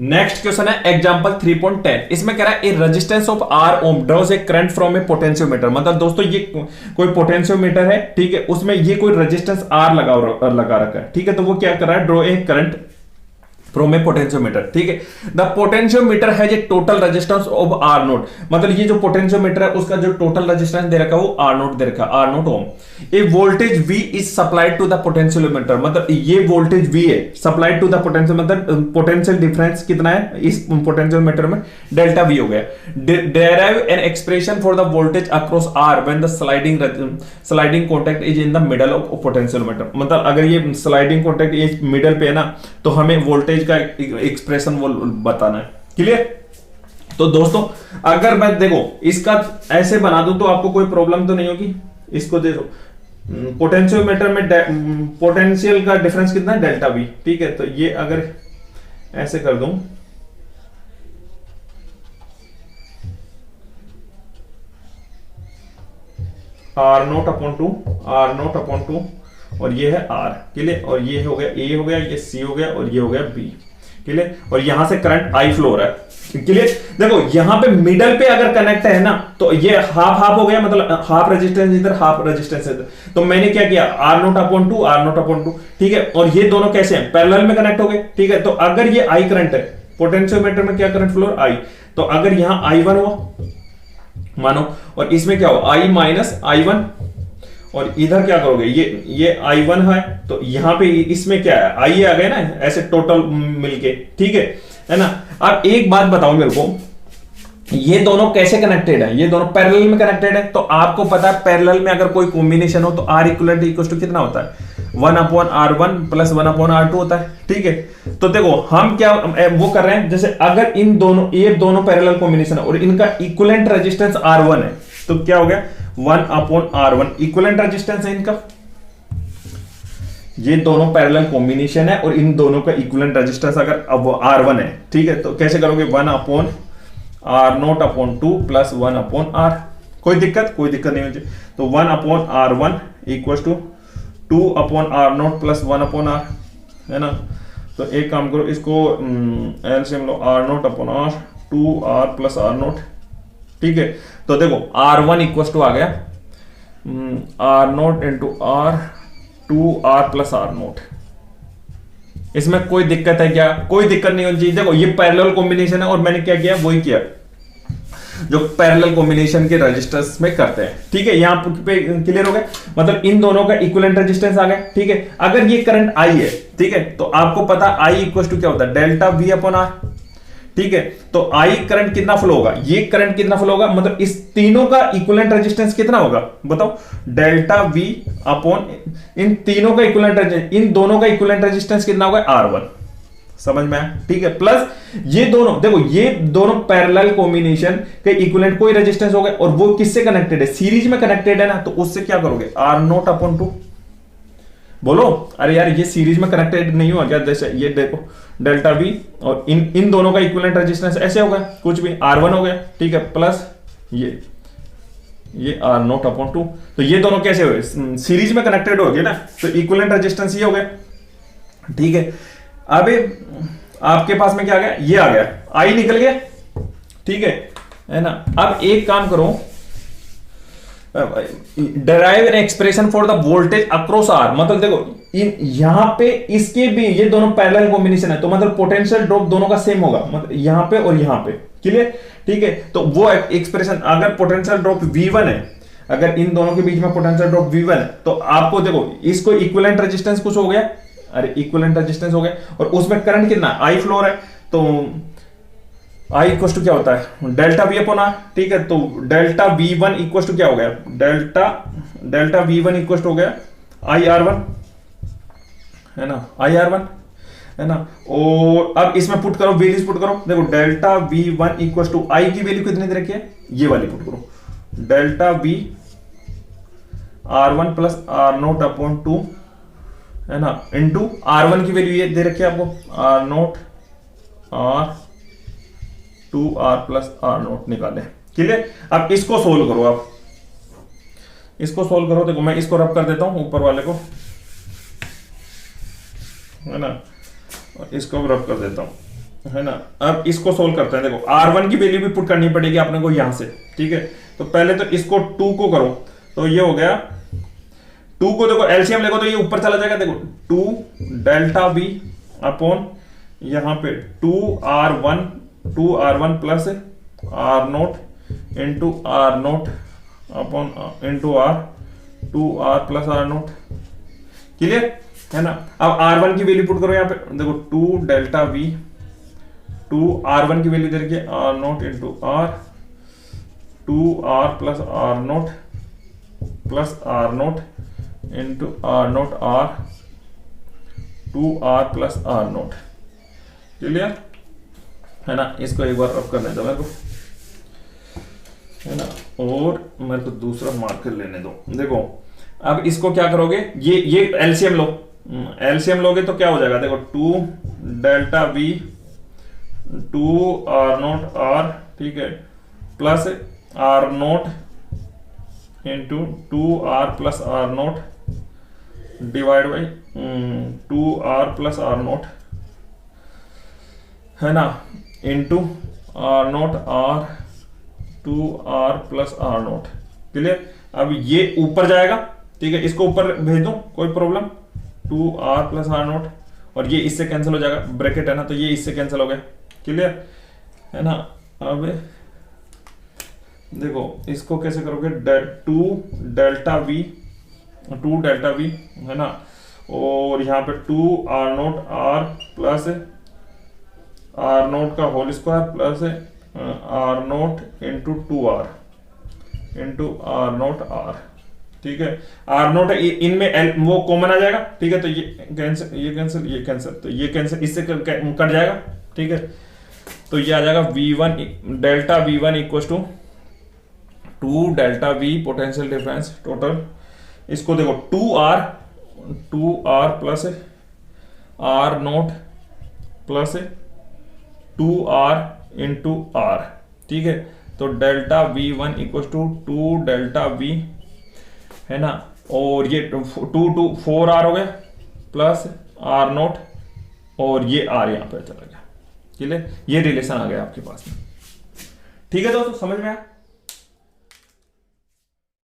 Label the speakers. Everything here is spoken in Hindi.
Speaker 1: नेक्स्ट क्वेश्चन है एग्जांपल 3.10। इसमें कह रहा है a resistance of R ohm draws a current from a potentiometer. मतलब दोस्तों ये कोई पोटेंशियोमीटर है, ठीक है, उसमें ये कोई रेजिस्टेंस R लगा रखा है, ठीक है। तो वो क्या कर रहा है, draw a current from a potentiometer, ठीक है। द पोटेंशियोमीटर है ये total resistance of R naught. मतलब ये जो पोटेंशियोमीटर है उसका जो टोटल रेजिस्टेंस दे रखा है वो आर नोट दे रखा है, R naught ohm. A voltage V is supplied to the potentiometer. मतलब ये वोल्टेज V है सप्लाइड टू द पोटेंशियल, मतलब पोटेंशियल डिफरेंस कितना है इस पोटेंशियोमीटर में, डेल्टा V हो गया। Derive an expression for the voltage across R when the sliding contact is in the middle of potentiometer. मतलब अगर ये स्लाइडिंग कॉन्टैक्ट इस मिडल पे है ना, तो हमें वोल्टेज का एक्सप्रेशन वो बताना है। क्लियर? तो दोस्तों अगर मैं देखो इसका ऐसे बना दूं तो आपको कोई प्रॉब्लम तो नहीं होगी। इसको देखो पोटेंशियोमीटर में पोटेंशियल का डिफरेंस कितना है, डेल्टा V, ठीक है। तो ये अगर ऐसे कर दूं, R0/2 और ये है R, क्लियर। और ये हो गया A हो गया, ये C हो गया और ये हो गया B, क्लियर। और यहां से करंट I फ्लो हो रहा है, क्लियर। देखो यहां पे मिडल पे अगर कनेक्ट है ना तो ये हाफ हाफ हो गया, मतलब हाफ रेजिस्टेंस इधर हाफ रेजिस्टेंस इधर। तो मैंने क्या किया, R0/2, ठीक है। और ये दोनों कैसे हैं, पैरेलल में कनेक्ट हो गए, ठीक है। तो अगर ये I करंट है, पोटेंशियोमीटर में क्या करंट फ्लो I, तो अगर यहां I1 हुआ मानो, और इसमें क्या हो I माइनस I1, और इधर क्या करोगे, ये I1 है, तो यहां पे इसमें क्या है I आ गया ना, ऐसे टोटल मिलके, ठीक है ना। अब एक बात बताओ मेरे को, ये दोनों कैसे कनेक्टेड है, ये दोनों पैरेलल में कनेक्टेड है। तो आपको पता है पैरेलल में अगर कोई कॉम्बिनेशन हो तो R इक्वलेंट इक्वल टू कितना होता है, 1/R1 प्लस 1/R2 होता है, ठीक है। तो देखो हम क्या वो कर रहे हैं, जैसे अगर इन दोनों ये दोनों पैरेलल कॉम्बिनेशन है और इनका इक्विवेलेंट रेजिस्टेंस R1 है, तो क्या हो गया 1/R1 इक्विवेलेंट रेजिस्टेंस है इनका। ये दोनों पैरेलल कॉम्बिनेशन है और इन दोनों का इक्विवेलेंट रेजिस्टेंस अगर अब R1 है, ठीक है। तो कैसे करोगे, 1/R0/2 प्लस 1/R। कोई दिक्कत नहीं मुझे। तो 1/R1 equal to 2/R0 plus 1/R, है ना। तो एक काम करो, इसको एलसीएम लो, R0/R 2R प्लस R0, ठीक है। तो देखो R1 इक्वल टू आ गया R0 into R 2R plus R0। इसमें कोई दिक्कत है क्या, कोई दिक्कत नहीं होनी चाहिए। देखो ये पैरेलल कॉम्बिनेशन है और मैंने क्या किया, वही किया जो पैरेलल कॉम्बिनेशन के रेजिस्टेंस में करते हैं, ठीक है। यहां पे क्लियर हो गया, मतलब इन दोनों का इक्विवेलेंट रेजिस्टेंस आ गया, ठीक है। अगर ये करंट I है, ठीक है, तो आपको पता I इक्वल टू क्या होता है, डेल्टा V/R, ठीक है। तो I करंट कितना फ्लो होगा, ये करंट कितना फ्लो होगा, मतलब इस तीनों का इक्विवेलेंट रेजिस्टेंस कितना होगा बताओ, डेल्टा V अपॉन इन तीनों का इक्विवेलेंट रेजिस्टेंस, इन दोनों का इक्विवेलेंट रेजिस्टेंस कितना होगा R1। समझ में आया, ठीक है। प्लस ये दोनों देखो, ये दोनों पैरेलल कॉम्बिनेशन के इक्विवेलेंट कोई रेजिस्टेंस हो गए और वो किससे कनेक्टेड है, सीरीज में कनेक्टेड है ना, तो उससे क्या करोगे, R0/2। बोलो अरे यार ये सीरीज में कनेक्टेड नहीं हुआ क्या, जैसे ये देखो डेल्टा V और इन दोनों का इक्विवेलेंट रेजिस्टेंस ऐसे होगा, कुछ भी R1 हो गया, ठीक है, प्लस ये R0/2। तो ये दोनों कैसे हुए, सीरीज में कनेक्टेड हो गए ना, तो इक्विवेलेंट रेजिस्टेंस ये हो गया, ठीक है। अब आपके पास में क्या आ गया, ये आ गया, I निकल गया, ठीक है ना। अब एक काम करो, derive an expression for the voltage across R। मतलब देखो यहां पे इसके भी ये दोनों पैरेलल कॉम्बिनेशन है, तो मतलब पोटेंशियल ड्रॉप दोनों का सेम होगा, मतलब यहां पे और यहां पे, क्लियर, ठीक है। तो वो एक्सप्रेशन अगर पोटेंशियल ड्रॉप V1 है, अगर इन दोनों के बीच में पोटेंशियल ड्रॉप V1 है, तो आपको देखो इसको इक्विवेलेंट रेजिस्टेंस कुछ हो गया, अरे इक्विवेलेंट रेजिस्टेंस हो गया, और उसमें करंट कितना I फ्लो हो रहा है, तो I इक्वल टू क्या होता है, डेल्टा V/R, ठीक है। तो डेल्टा V1 इक्वल टू क्या हो गया, डेल्टा V1 इक्वल टू हो गया IR1, है ना, IR1, है ना। और अब इसमें पुट करो, वैल्यूज पुट करो, देखो delta V1 equal to I की वैल्यू कितनी दे रखी है, ये वाली पुट करो, डेल्टा V/R1 प्लस R0/2, है ना, इंटू R1 की वैल्यू ये दे रखी है आपको, R0/2R प्लस R0 निकाले, क्लियर। अब इसको सोल्व करो, आप इसको सोल्व करो, देखो मैं इसको रब कर देता हूं ऊपर वाले को, है ना, और इसको रब कर देता हूं, है ना। अब इसको सोल्व करते हैं। देखो R1 की वैल्यू भी पुट करनी पड़ेगी अपने को यहां से, ठीक है। तो पहले तो इसको 2 को करो, तो ये हो गया 2 को देखो एलसीएम देखो तो ये ऊपर चला जाएगा। देखो 2 डेल्टा V अपॉन यहां पे 2R1 plus R0 into R0 upon into R 2R plus R0। Clear है ना। अब R1 की वैल्यू पुट करो यहाँ पे, देखो 2 डेल्टा V 2 R1 की वैल्यू दे रखी है R0 into R 2R plus R0 into R0 R 2R plus R0। Clear है ना। इसको एक बार रब करने दो मेरे को, है ना, और मेरे को दूसरा मार्कर लेने दो। देखो अब इसको क्या करोगे, ये एलसीएम लो, एलसीएम लोगे तो क्या हो जाएगा। देखो 2 डेल्टा V 2R0 R, ठीक है, plus R0 into 2R plus R0 divide by 2R plus R0, है ना, into R0 R 2R plus R0। Clear. अब ये ऊपर जाएगा, ठीक है, इसको ऊपर भेज दो, कोई प्रॉब्लम। 2R प्लस R0 और ये इससे कैंसिल हो जाएगा, ब्रैकेट है ना, तो ये इससे कैंसिल हो गया। क्लियर है ना। अब देखो इसको कैसे करोगे, 2 डेल्टा V है ना, और यहाँ पे 2R0 R प्लस R0 का whole square plus R0 into 2R into R0 R, ठीक है। R0 इनमें वो कॉमन आ जाएगा, ठीक है, तो ये कैंसिल तो ये कैंसिल इससे कट जाएगा, ठीक है। तो ये आ जाएगा V1 delta V1 equal to 2 delta V potential difference total. इसको देखो 2R plus R0 plus 2R into R, ठीक है। तो delta V1 equal to 2 delta V, है ना, और ये 4R हो गया प्लस R0 और ये R यहाँ पे चला गया। क्लियर, ये रिलेशन आ गया आपके पास में। ठीक है दोस्तों, समझ में आया।